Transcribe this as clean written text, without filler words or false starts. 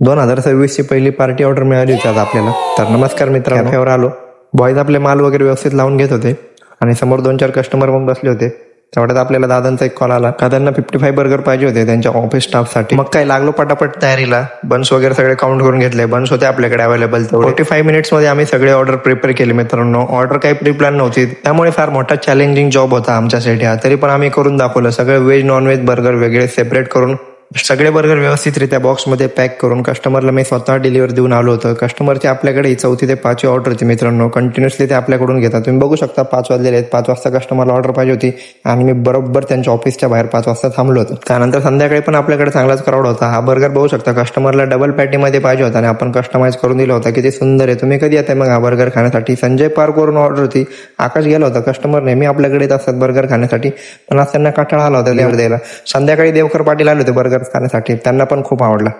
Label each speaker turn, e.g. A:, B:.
A: 2026 ची पहिली party order मिळाली होती आज आपल्याला. तर नमस्कार मित्रांनो, कॅफेवर आलो. बॉयज आपले माल वगैरे व्यवस्थित लावून घेत होते आणि समोर 2-4 कस्टमर पण बसले होते. तेवढ्यात आपल्याला दादांचा एक कॉल आला का त्यांना 55 बर्गर पाहिजे होते त्यांच्या ऑफिस स्टाफसाठी. मग काय लागलो पटापट तयारीला. बन्स वगैरे सगळे काउंट करून घेतले. बन्स होते आपल्याकडे अवेलेबल. 45 मिनिट्समध्ये आम्ही सगळे ऑर्डर प्रिपेअर केले मित्रांनो. ऑर्डर काही प्री प्लॅन नव्हती, त्यामुळे फार मोठा चॅलेंजिंग जॉब होता आमच्यासाठी हा. तरी पण आम्ही करून दाखवलं. सगळे व्हेज नॉन व्हेज बर्गर वेगळे सेपरेट करून सगळे बर्गर व्यवस्थितरित्या बॉक्समध्ये पॅक करून कस्टमरला मी स्वतः डिलिव्हर देऊन आलो होतो. कस्टमरची आपल्याकडे ही 4थी ते 5वी ऑर्डर होती मित्रांनो. कंटिन्युअसली ते आपल्याकडून घेतात. तुम्ही बघू शकता 5 वाजलेले आहेत. 5 वाजता कस्टमरला ऑर्डर पाहिजे होती आणि मी बरोबर त्यांच्या ऑफिसच्या बाहेर 5 वाजता थांबलो होतो. त्यानंतर संध्याकाळी पण आपल्याकडे चांगलाच क्राऊड होता. हा बर्गर बघू शकता कस्टमरला डबल पॅटीमध्ये पाहिजे होता आणि आपण कस्टमाइज करून दिला होता. किती सुंदर आहे. तुम्ही कधी येताय मग हा बर्गर खाण्यासाठी? संजय पार्कवरून ऑर्डर होती. आकाश गेला होता. कस्टमर नेहमी आपल्याकडे येत असतात बर्गर खाण्यासाठी, पण आज त्यांना कंटाळा आला होता द्यायला. संध्याकाळी देवकर पाटील आले होते बर्गर खाण्यासाठी. त्यांना पण खूप आवडला.